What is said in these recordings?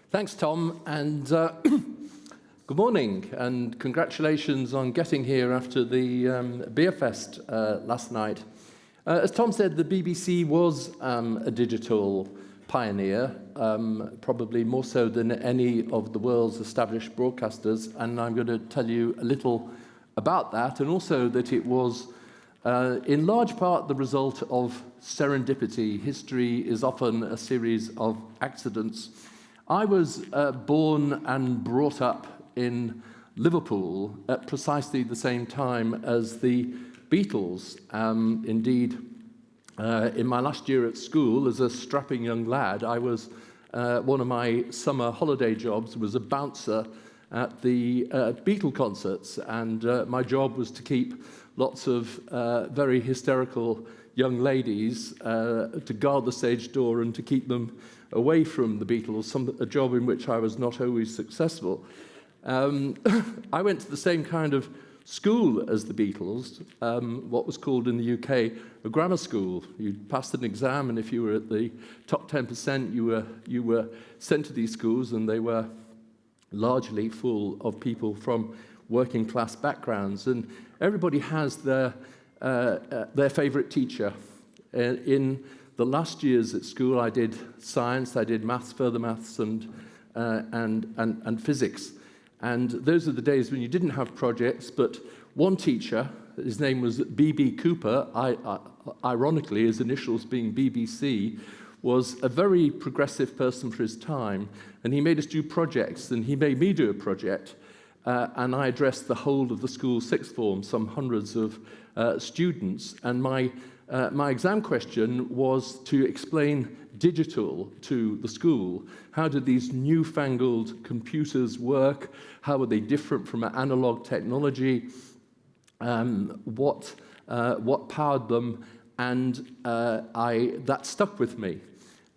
Thanks, Tom, and good morning, and congratulations on getting here after the Beer Fest last night. As Tom said, the BBC was a digital pioneer, probably more so than any of the world's established broadcasters, and I'm going to tell you a little about that, and also that it was in large part the result of serendipity. History is often a series of accidents. I was born and brought up in Liverpool at precisely the same time as the Beatles. Indeed, in my last year at school, as a strapping young lad, I was one of my summer holiday jobs was a bouncer at the Beatle concerts, and my job was to keep lots of very hysterical young ladies to guard the stage door and to keep them away from the Beatles, a job in which I was not always successful. I went to the same kind of school as the Beatles, what was called in the UK a grammar school. You passed an exam, and if you were at the top 10%, you were sent to these schools, and they were largely full of people from working class backgrounds, and everybody has their favourite teacher. In the last years at school, I did science, I did maths, further maths, and physics. And those are the days when you didn't have projects, but one teacher, his name was B.B. Cooper, ironically his initials being BBC, was a very progressive person for his time, and he made us do projects, and he made me do a project, and I addressed the whole of the school's sixth form, some hundreds of students, and my exam question was to explain digital to the school. How did these newfangled computers work? How were they different from analog technology? What powered them? And that stuck with me.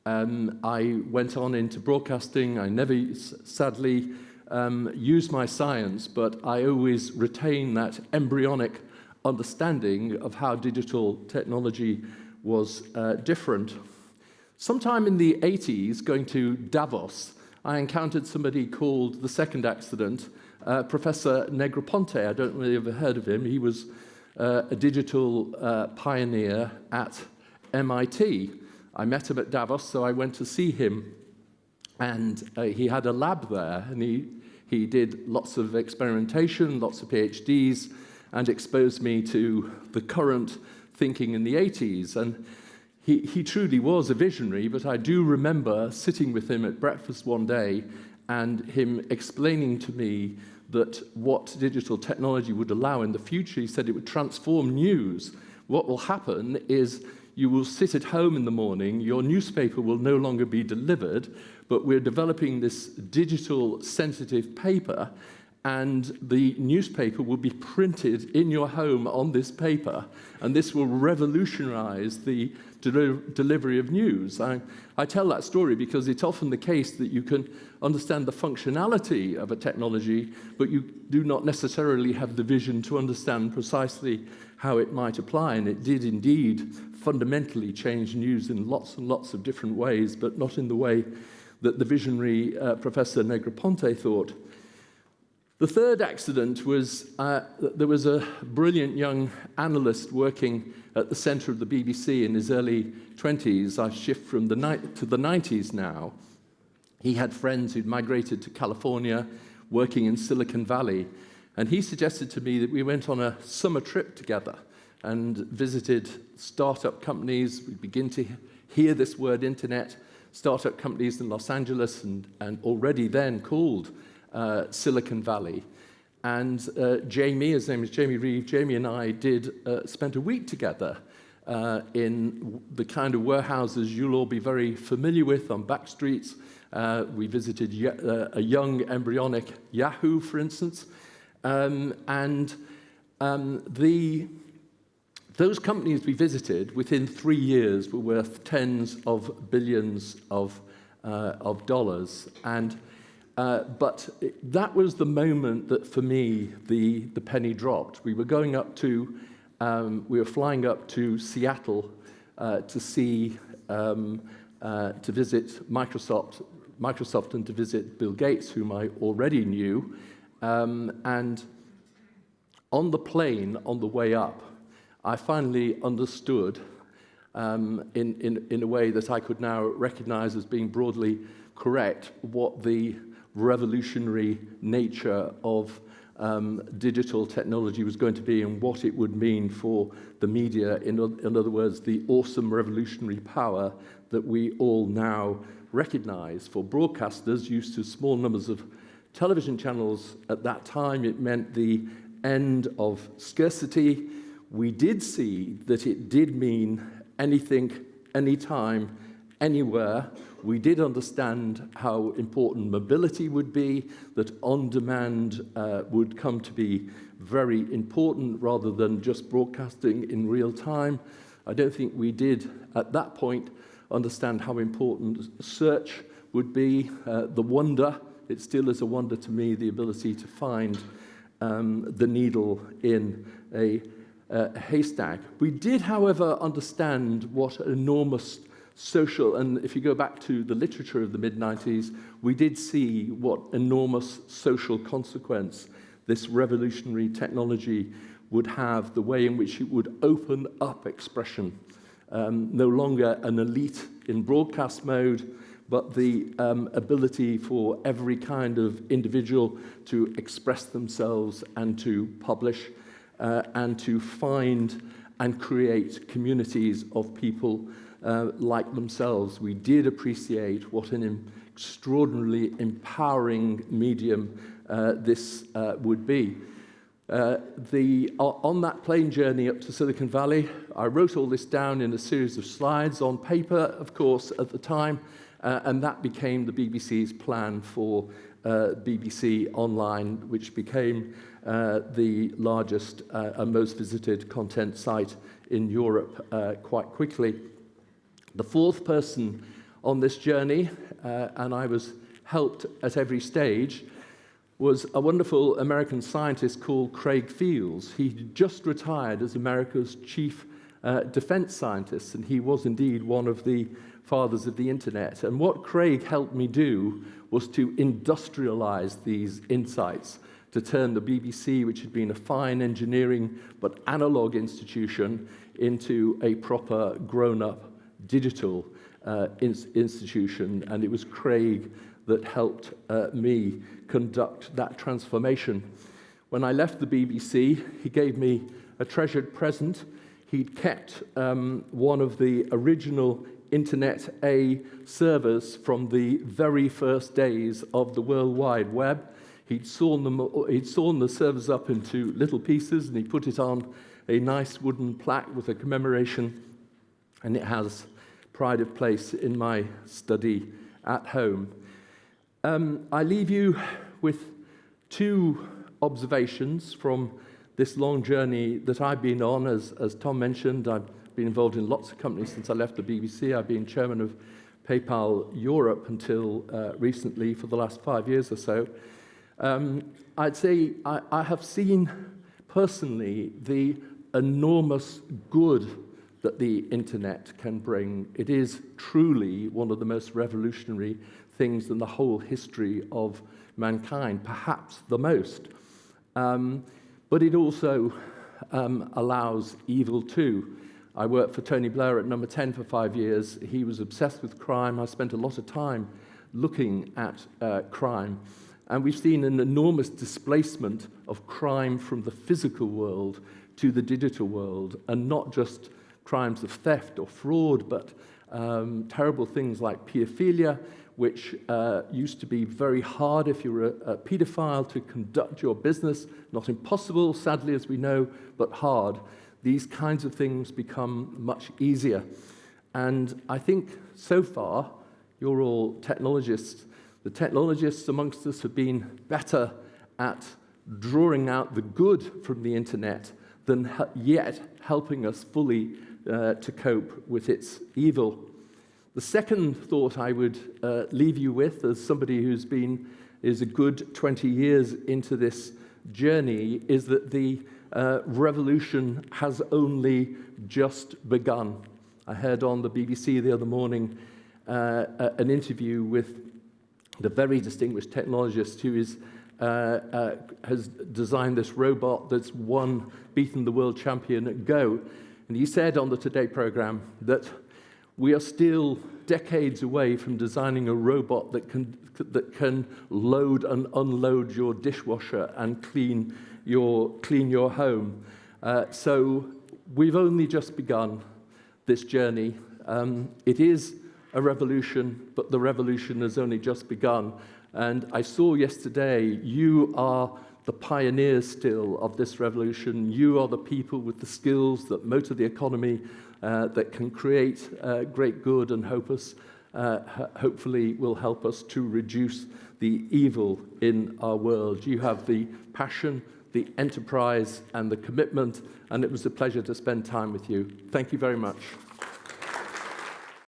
I went on into broadcasting. I never, sadly, used my science, but I always retained that embryonic understanding of how digital technology was different. Sometime in the 80s, going to Davos, I encountered somebody called the second accident, Professor Negroponte. I don't know if you've ever heard of him. He was a digital pioneer at MIT. I met him at Davos, so I went to see him, and he had a lab there, and he did lots of experimentation, lots of PhDs, and exposed me to the current thinking in the 80s. And he truly was a visionary, but I do remember sitting with him at breakfast one day and him explaining to me that what digital technology would allow in the future, he said it would transform news. What will happen is you will sit at home in the morning, your newspaper will no longer be delivered, but we're developing this digital sensitive paper, and the newspaper will be printed in your home on this paper, and this will revolutionize the delivery of news. I tell that story because it's often the case that you can understand the functionality of a technology, but you do not necessarily have the vision to understand precisely how it might apply, and it did indeed fundamentally change news in lots and lots of different ways, but not in the way that the visionary Professor Negroponte thought. The third accident was there was a brilliant young analyst working at the centre of the BBC in his early 20s. I shift from the 90s now. He had friends who'd migrated to California, working in Silicon Valley, and he suggested to me that we went on a summer trip together and visited startup companies. We begin to hear this word internet, startup companies in Los Angeles and already then called Silicon Valley. And Jamie, his name is Jamie Reeve, Jamie and I spent a week together in the kind of warehouses you'll all be very familiar with on back streets. We visited a young embryonic Yahoo, for instance. Those companies we visited, within 3 years, were worth tens of billions of dollars. But that was the moment that, for me, the penny dropped. We were flying up to Seattle to visit Microsoft Microsoft and to visit Bill Gates, whom I already knew. And on the plane, on the way up, I finally understood in a way that I could now recognize as being broadly correct what the revolutionary nature of digital technology was going to be and what it would mean for the media. In other words, the awesome revolutionary power that we all now recognize. For broadcasters used to small numbers of television channels at that time, it meant the end of scarcity. We did see that it did mean anything, anytime, anywhere. We did understand how important mobility would be, that on-demand would come to be very important rather than just broadcasting in real time. I don't think we did, at that point, understand how important search would be, the wonder. It still is a wonder to me, the ability to find the needle in a haystack. We did, however, understand what enormous social, and if you go back to the literature of the mid-90s, we did see what enormous social consequence this revolutionary technology would have, the way in which it would open up expression. No longer an elite in broadcast mode, but the ability for every kind of individual to express themselves and to publish and to find and create communities of people like themselves. We did appreciate what an extraordinarily empowering medium this would be. On that plane journey up to Silicon Valley, I wrote all this down in a series of slides on paper, of course, at the time, and that became the BBC's plan for BBC Online, which became the largest and most visited content site in Europe quite quickly. The fourth person on this journey, and I was helped at every stage, was a wonderful American scientist called Craig Fields. He just retired as America's chief defense scientist, and he was indeed one of the fathers of the internet. And what Craig helped me do was to industrialize these insights, to turn the BBC, which had been a fine engineering but analog institution, into a proper grown-up digital institution. And it was Craig that helped me conduct that transformation. When I left the BBC, he gave me a treasured present. He'd kept one of the original Internet A servers from the very first days of the World Wide Web. He'd sawn the servers up into little pieces, and he put it on a nice wooden plaque with a commemoration, and it has pride of place in my study at home. I leave you with two observations from this long journey that I've been on. As Tom mentioned, I've been involved in lots of companies since I left the BBC. I've been chairman of PayPal Europe until recently, for the last 5 years or so. I'd say I have seen personally the enormous good that the internet can bring. It is truly one of the most revolutionary things in the whole history of mankind, perhaps the most. But it also allows evil too. I worked for Tony Blair at Number 10 for 5 years. He was obsessed with crime. I spent a lot of time looking at crime. And we've seen an enormous displacement of crime from the physical world to the digital world, and not just crimes of theft or fraud, but terrible things like pedophilia, which used to be very hard if you were a pedophile to conduct your business. Not impossible, sadly, as we know, but hard. These kinds of things become much easier. And I think so far, you're all technologists. The technologists amongst us have been better at drawing out the good from the internet than yet helping us fully to cope with its evil. The second thought I would leave you with, as somebody who's is a good 20 years into this journey, is that the revolution has only just begun. I heard on the BBC the other morning an interview with the very distinguished technologist who has designed this robot that's beaten the world champion at Go. And he said on the Today program that we are still decades away from designing a robot that can load and unload your dishwasher and clean your home. So we've only just begun this journey. It is a revolution, but the revolution has only just begun. And I saw yesterday, you are the pioneers still of this revolution. You are the people with the skills that motor the economy, that can create great good and hopefully will help us to reduce the evil in our world. You have the passion, the enterprise, and the commitment, and it was a pleasure to spend time with you. Thank you very much.